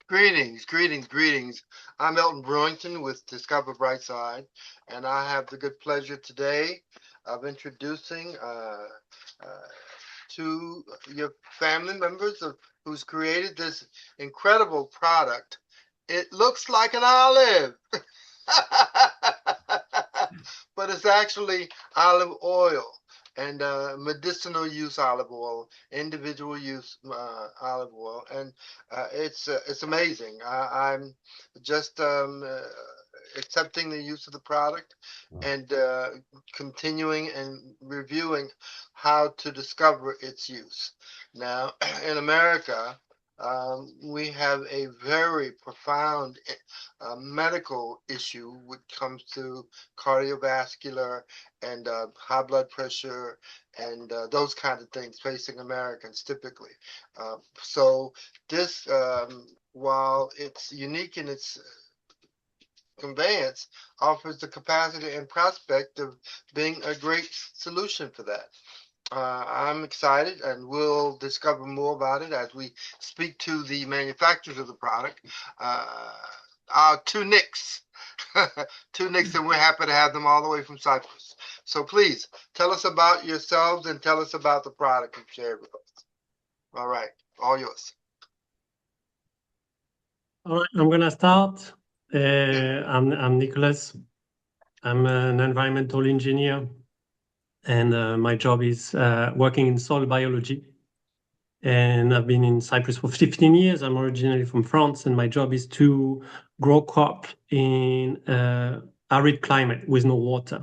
Greetings, greetings, greetings. I'm Elton Brewington with Discover Brightside, and I have the good pleasure today of introducing to your family members who's created this incredible product. It looks like an olive, but it's actually olive oil and medicinal use olive oil, individual use olive oil, and it's amazing. I'm just accepting the use of the product and continuing and reviewing how to discover its use. Now, in America, we have a very profound medical issue when it comes to cardiovascular and high blood pressure and those kind of things facing Americans typically. So this, while it's unique in its conveyance, offers the capacity and prospect of being a great solution for that. I'm excited, and we'll discover more about it as we speak to the manufacturers of the product. Our two Nicks, two Nicks, and we're happy to have them all the way from Cypress. So please tell us about yourselves and tell us about the product you've shared with us. All right, all yours. All right, I'm gonna start. I'm Nicolas. I'm an environmental engineer, and my job is working in soil biology. And I've been in Cyprus for 15 years. I'm originally from France, and my job is to grow crop in arid climate with no water.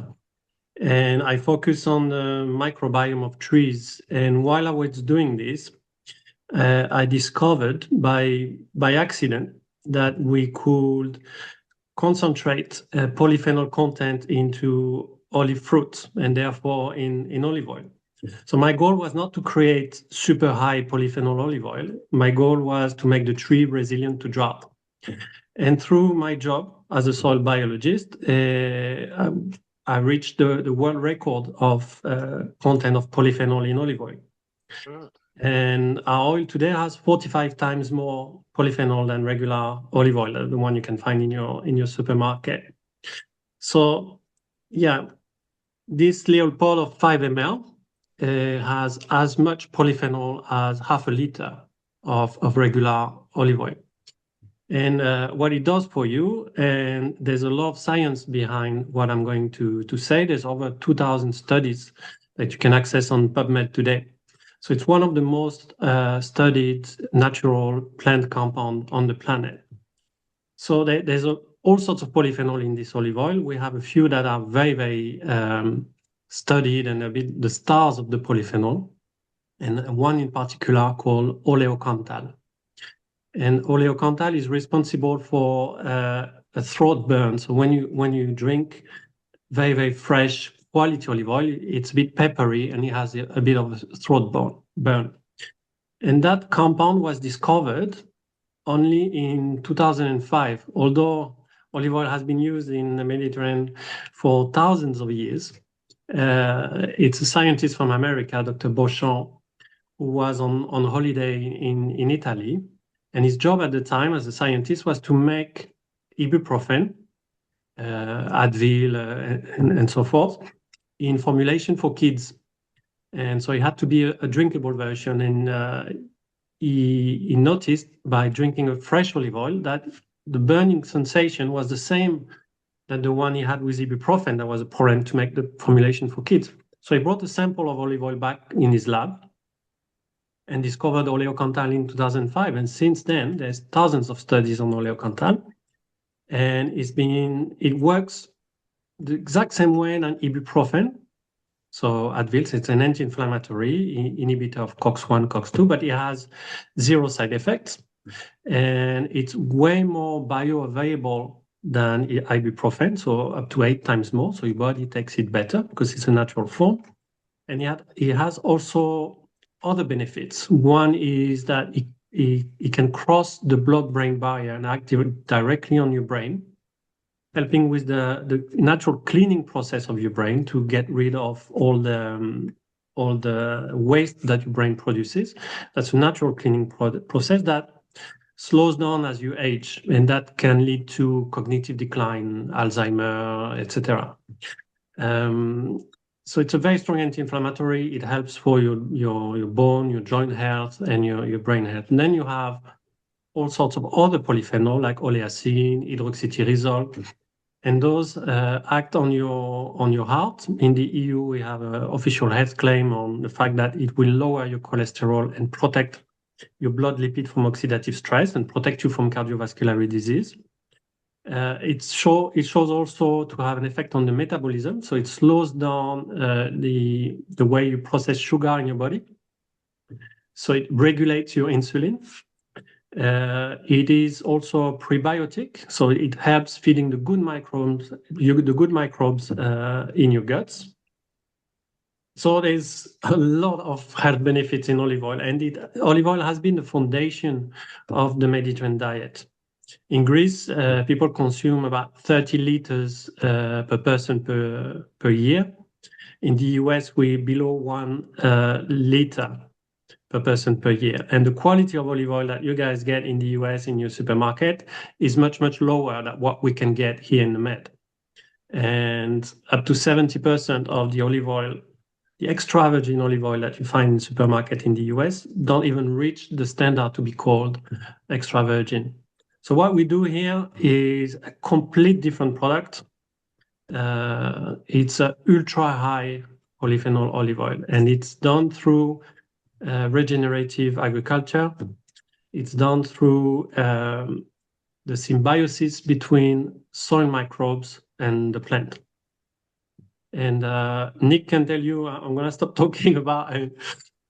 And I focus on the microbiome of trees. And while I was doing this, I discovered by accident that we could concentrate polyphenol content into olive fruit and therefore in olive oil. So my goal was not to create super high polyphenol olive oil. My goal was to make the tree resilient to drought. And through my job as a soil biologist, I reached the world record of content of polyphenol in olive oil. And our oil today has 45 times more polyphenol than regular olive oil, the one you can find in your supermarket. So, yeah, this little pot of 5 ml has as much polyphenol as half a liter of regular olive oil. And what it does for you, and there's a lot of science behind what I'm going to say. There's over 2,000 studies that you can access on PubMed today. So it's one of the most studied natural plant compound on the planet. So there's all sorts of polyphenol in this olive oil. We have a few that are very, very studied and a bit the stars of the polyphenol, and one in particular called oleocanthal. And oleocanthal is responsible for a throat burn. So when you drink very, very fresh quality olive oil, it's a bit peppery and it has a bit of a throat burn. And that compound was discovered only in 2005, although olive oil has been used in the Mediterranean for thousands of years. It's a scientist from America, Dr. Beauchamp, who was on holiday in Italy. And his job at the time as a scientist was to make ibuprofen, Advil, and so forth, in formulation for kids. And so it had to be a drinkable version. And he noticed by drinking a fresh olive oil that the burning sensation was the same that the one he had with ibuprofen that was a problem to make the formulation for kids. So he brought a sample of olive oil back in his lab and discovered oleocanthal in 2005. And since then, there's thousands of studies on oleocanthal. And it works the exact same way as ibuprofen. So Advil, it's an anti-inflammatory inhibitor of COX-1, COX-2, but it has zero side effects. And it's way more bioavailable than ibuprofen, so up to 8 times more. So your body takes it better because it's a natural form. And it has also other benefits. One is that it can cross the blood-brain barrier and activate directly on your brain, helping with the natural cleaning process of your brain to get rid of all the waste that your brain produces. That's a natural cleaning process that slows down as you age, and that can lead to cognitive decline, Alzheimer, etc. So it's a very strong anti-inflammatory. It helps for your bone, your joint health, and your brain health. And then you have all sorts of other polyphenol like oleacin, hydroxytyrosol, and those act on your heart. In the EU, we have an official health claim on the fact that it will lower your cholesterol and protect your blood lipid from oxidative stress and protect you from cardiovascular disease. It shows also to have an effect on the metabolism, so it slows down the way you process sugar in your body. So it regulates your insulin. It is also a prebiotic, so it helps feeding the good microbes, in your guts. So there's a lot of health benefits in olive oil, and olive oil has been the foundation of the Mediterranean diet. In Greece, people consume about 30 liters per person per year. In the US, we're below 1 liter per person per year. And the quality of olive oil that you guys get in the US in your supermarket is much, much lower than what we can get here in the Med. And up to 70% of the olive oil, the extra virgin olive oil that you find in the supermarket in the US, don't even reach the standard to be called extra virgin. So what we do here is a complete different product. It's an ultra high polyphenol olive oil, and it's done through regenerative agriculture. It's done through the symbiosis between soil microbes and the plant. And Nick can tell you, I'm going to stop talking about and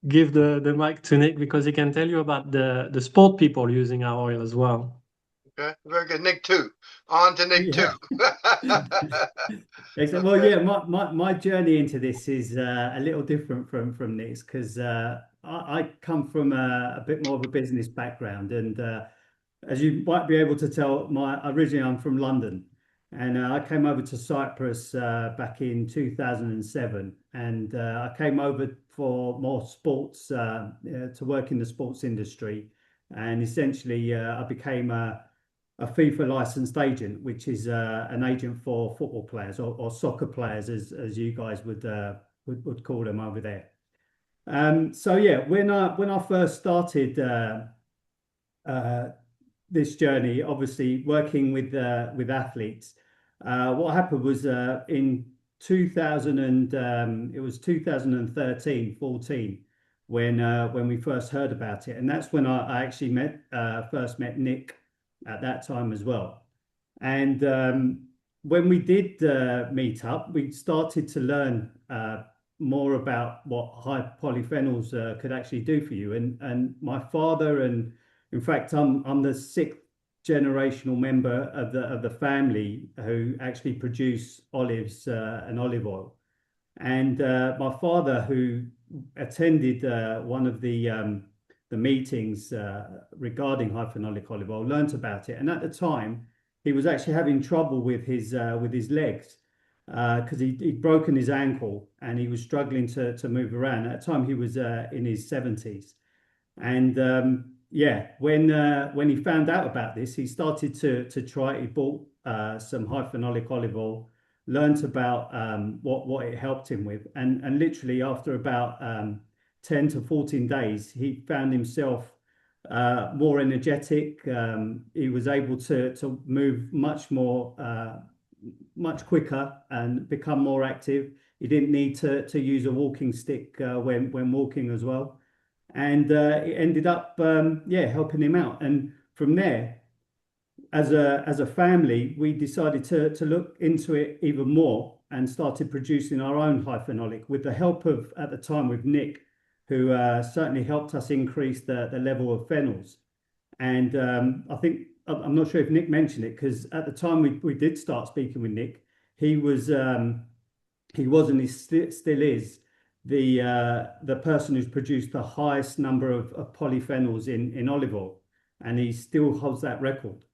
give the mic to Nick because he can tell you about the sport people using our oil as well. Okay, very good. Nick 2. On to Nick 2. Excellent. Well, yeah, my journey into this is a little different from Nick's because I come from a bit more of a business background, and as you might be able to tell, originally I'm from London, and I came over to Cypress back in 2007, and I came over for more sports to work in the sports industry, and essentially I became a FIFA licensed agent, which is an agent for football players or soccer players, as you guys would call them over there. So yeah, when I first started this journey, obviously working with athletes, what happened was in 2013, 14, when we first heard about it, and that's when I actually first met Nick at that time as well. And when we did meet up, we started to learn more about what high polyphenols could actually do for you. And my father, and in fact, I'm the 6th generational member of the family who actually produce olives and olive oil. And my father, who attended one of the meetings regarding high phenolic olive oil, learnt about it, and at the time he was actually having trouble with his legs because he'd broken his ankle and he was struggling to move around. At the time he was in his 70s, and yeah, when he found out about this, he started to try. He bought some high phenolic olive oil, learnt about what it helped him with, and literally after about 10 to 14 days, he found himself more energetic. He was able to move much quicker and become more active. He didn't need to use a walking stick when walking as well. And it ended up, helping him out. And from there, as a family, we decided to look into it even more and started producing our own high phenolic with the help of, at the time, with Nick, who certainly helped us increase the level of phenols. And I think, I'm not sure if Nick mentioned it, because at the time we did start speaking with Nick, he was and he still is the person who's produced the highest number of polyphenols in olive oil, and he still holds that record.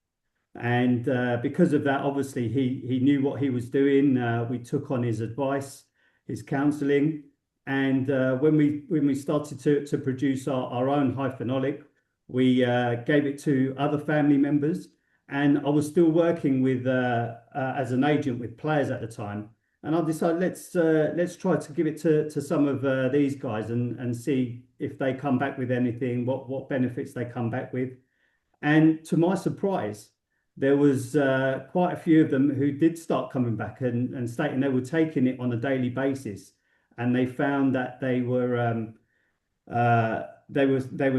And because of that, obviously he knew what he was doing. We took on his advice, his counseling, and when we started to produce our own high phenolic, We gave it to other family members, and I was still working with as an agent with players at the time. And I decided let's try to give it to some of these guys and see if they come back with anything, what benefits they come back with. And to my surprise, there was quite a few of them who did start coming back and stating they were taking it on a daily basis, and they found that they were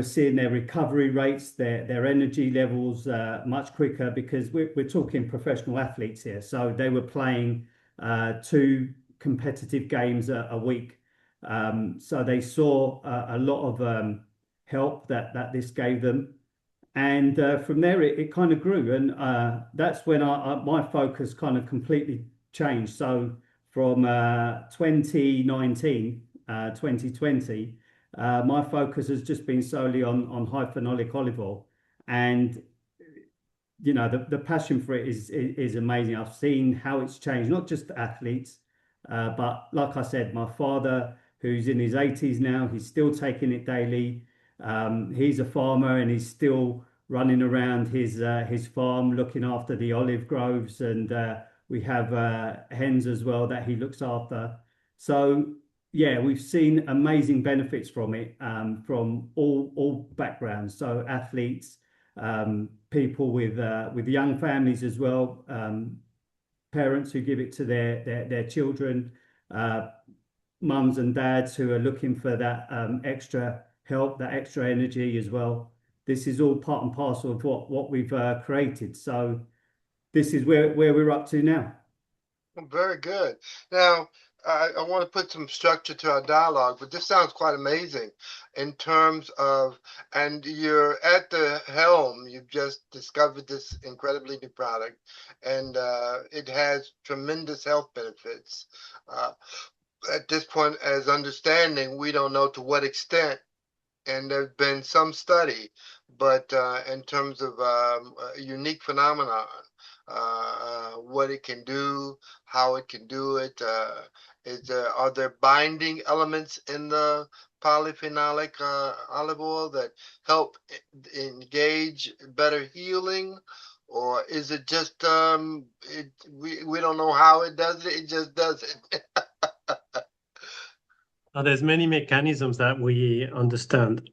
seeing their recovery rates, their energy levels much quicker, because we're talking professional athletes here. So they were playing 2 competitive games a week. So they saw a lot of help that this gave them. And from there, it kind of grew. And that's when my focus kind of completely changed. So from 2019, 2020, my focus has just been solely on high phenolic olive oil. And you know, the passion for it is amazing. I've seen how it's changed, not just athletes, but like I said, my father, who's in his 80s now, he's still taking it daily. He's a farmer and he's still running around his farm looking after the olive groves, and we have hens as well that he looks after. So yeah, we've seen amazing benefits from it, from all backgrounds. So athletes, people with young families as well, parents who give it to their children, mums and dads who are looking for that extra help, that extra energy as well. This is all part and parcel of what we've created. So this is where we're up to now. Very good. Now, I want to put some structure to our dialogue, but this sounds quite amazing in terms of, and you're at the helm. You've just discovered this incredibly new product, and it has tremendous health benefits. At this point, as understanding, we don't know to what extent, and there's been some study, but in terms of a unique phenomenon, what it can do, how it can do it, are there binding elements in the polyphenolic olive oil that help engage better healing, or is it just we don't know how it does it? It just does it. There's many mechanisms that we understand.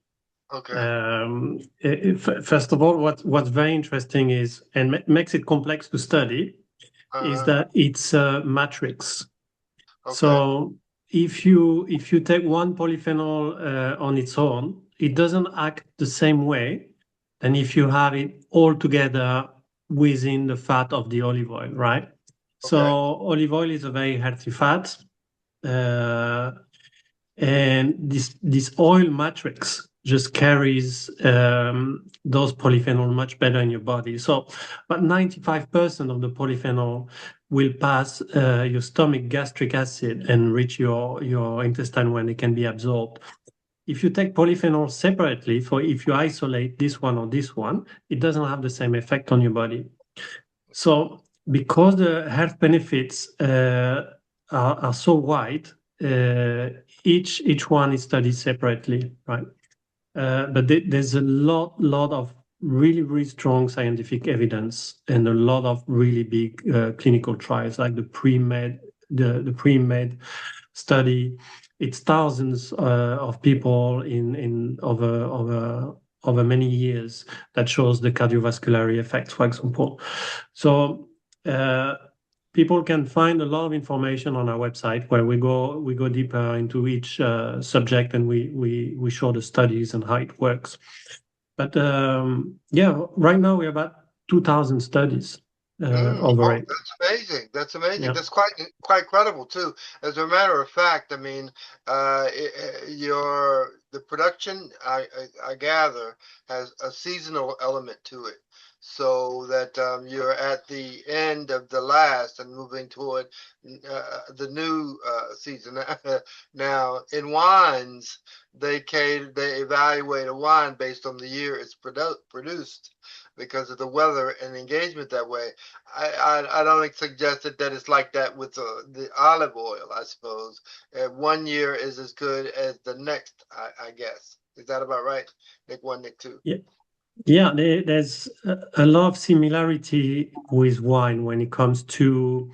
Okay. First of all, what's very interesting is, and makes it complex to study, is that it's a matrix. Okay. So if you take one polyphenol on its own, it doesn't act the same way than if you have it all together within the fat of the olive oil, right? Okay. So olive oil is a very healthy fat. And this oil matrix just carries those polyphenols much better in your body. So about 95% of the polyphenol will pass your stomach gastric acid and reach your intestine when it can be absorbed. If you take polyphenol separately, if you isolate this one or this one, it doesn't have the same effect on your body. So because the health benefits are so wide, each one is studied separately, right? But there's a lot of really strong scientific evidence and a lot of really big clinical trials, like the pre-med study. It's thousands of people in over many years that shows the cardiovascular effects, for example. So people can find a lot of information on our website where we go deeper into each subject, and we show the studies and how it works. But yeah, right now we have about 2,000 studies over it. That's amazing. That's amazing. Yeah. That's quite credible too. As a matter of fact, I mean, the production I gather has a seasonal element to it, so that you're at the end of the last and moving toward the new season. Now, in wines, they evaluate a wine based on the year it's produced, because of the weather and engagement that way. I don't suggest that it's like that with the olive oil, I suppose. 1 year is as good as the next, I guess. Is that about right? Nick 1, Nick 2? Yeah, there's a lot of similarity with wine when it comes to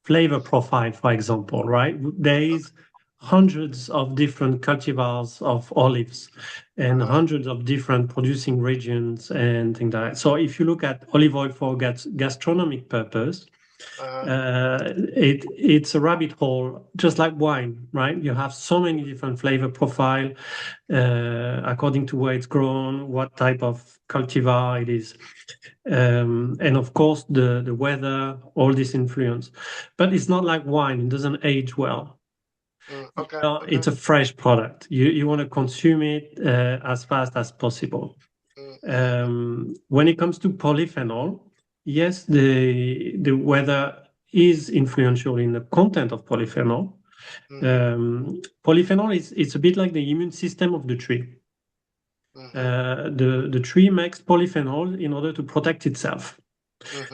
flavor profile, for example, right? There is hundreds of different cultivars of olives and hundreds of different producing regions and things like that. So if you look at olive oil for gastronomic purpose, it's a rabbit hole, just like wine, right? You have so many different flavor profile according to where it's grown, what type of cultivar it is, and of course the weather, all this influence. But it's not like wine; it doesn't age well. Okay. It's a fresh product. You want to consume it as fast as possible. When it comes to polyphenol, yes, the weather is influential in the content of polyphenol. Polyphenol is a bit like the immune system of the tree. The tree makes polyphenol in order to protect itself.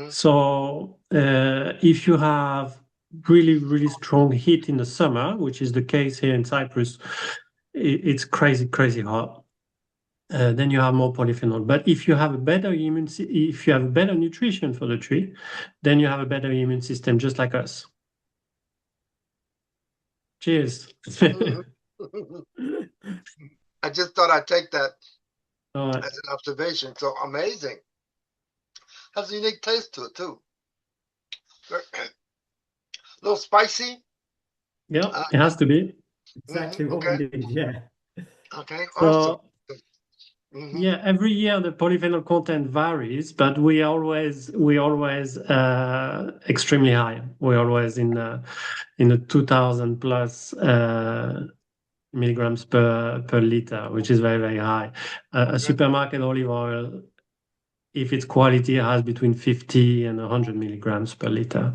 So if you have really, really strong heat in the summer, which is the case here in Cyprus, it's crazy, crazy hot. Then you have more polyphenol. But if you have a better if you have a better nutrition for the tree, then you have a better immune system, just like us. Cheers. I just thought I'd take that All right. as an observation. So amazing. Has a unique taste to it too. A little spicy. Yeah, it has to be. Exactly what we did, yeah. Okay, So, awesome. Yeah, every year the polyphenol content varies, but we always extremely high. We're always in the 2000 plus milligrams per liter, which is very, very high. A supermarket olive oil, if it's quality, has between 50 and 100 milligrams per liter.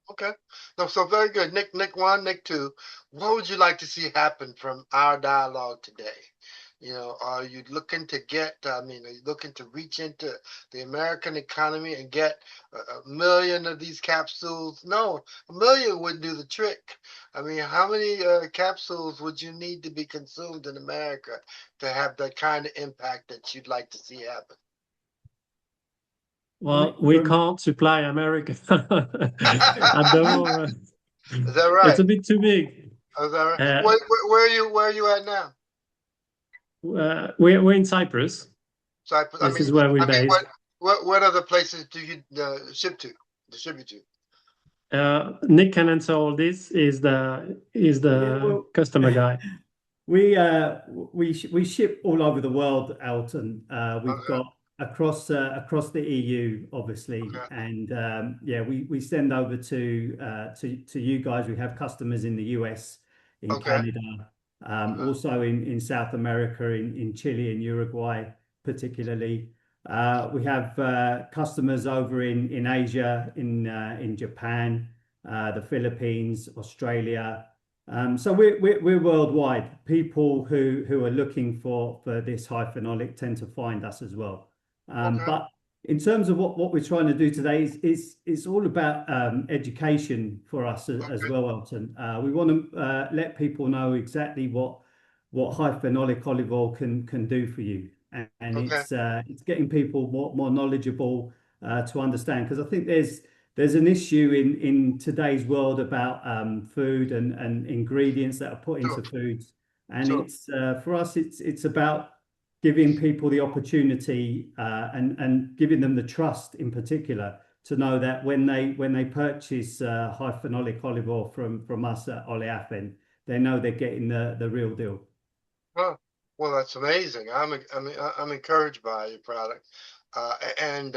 Okay. No, so very good. Nick 1, Nick 2, what would you like to see happen from our dialogue today? Are you looking to are you looking to reach into the American economy and get a million of these capsules? No, a million wouldn't do the trick. I mean, how many capsules would you need to be consumed in America to have the kind of impact that you'd like to see happen? Well, we can't supply America at the moment. Is that right? It's a bit too big. Is that right? Where are you at now? We're in Cyprus. Cyprus. This is where we're based. What other places do you distribute to? Nick can answer all this. Is the customer guy. We ship all over the world, Elton. We've got across the EU, obviously, and we send over to you guys. We have customers in the US, in Canada, also in South America, in Chile and Uruguay, particularly. We have customers over in Asia, in Japan, the Philippines, Australia. So we're worldwide. People who are looking for this high phenolic tend to find us as well. But in terms of what we're trying to do today is it's all about education for us as well, Elton. We want to let people know exactly what high phenolic olive oil can do for you, and it's getting people more knowledgeable to understand, because I think there's an issue in today's world about food and ingredients that are put into foods, and it's for us it's about giving people the opportunity and giving them the trust in particular to know that when they purchase high phenolic olive oil from us at Oleaphen, they know they're getting the real deal. Huh. Well, that's amazing. I'm encouraged by your product. And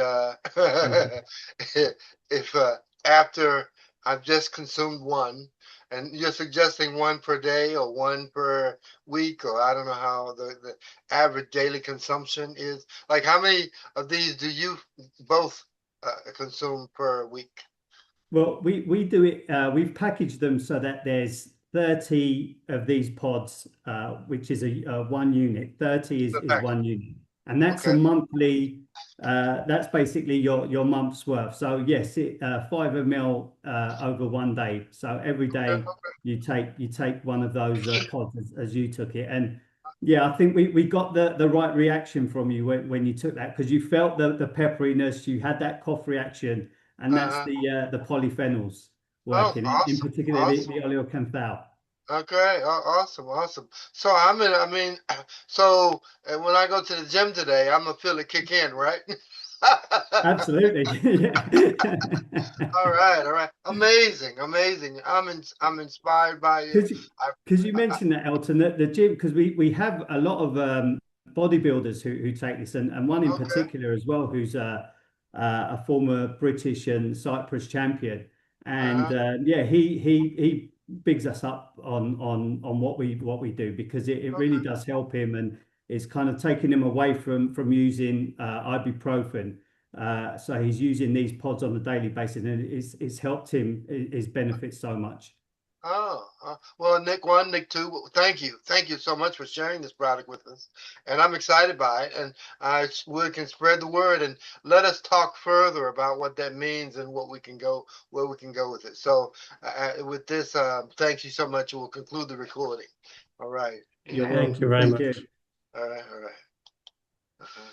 if after I've just consumed one, and you're suggesting one per day or one per week, or I don't know how the average daily consumption is. Like, how many of these do you both consume per week? Well, we do it. We've packaged them so that there's 30 of these pods, which is a 1 unit. 30 is 1 unit, and that's a monthly. That's basically your month's worth. So yes, 5 ml over 1 day. So every day you take one of those pods as you took it, and Yeah, I think we got the right reaction from you when you took that, because you felt the pepperiness, you had that cough reaction, and that's Uh-huh. the polyphenols Oh, working, in awesome, particular awesome. the oleocanthal. Okay, awesome, awesome. So I mean, so when I go to the gym today, I'm gonna feel it kick in, right? Absolutely. Yeah. All right. Amazing, amazing. I'm inspired by you. Because I, because you mentioned that, Elton, that the gym, because we have a lot of bodybuilders who take this, and one in okay. particular as well, who's a former British and Cypress champion, and Uh-huh. yeah, he bigs us up on what we do, because it really Okay. does help him, and it's kind of taking him away from using ibuprofen. So he's using these pods on a daily basis, and it's helped him, his benefits so much. Oh, well, Nick one, Nick two. Well, thank you so much for sharing this product with us, and I'm excited by it. And we can spread the word and let us talk further about what that means and what we can go, where we can go with it. So, with this, thank you so much. We'll conclude the recording. All right. You're Thank you welcome. very Thank much. you. All right. All right. Uh-huh.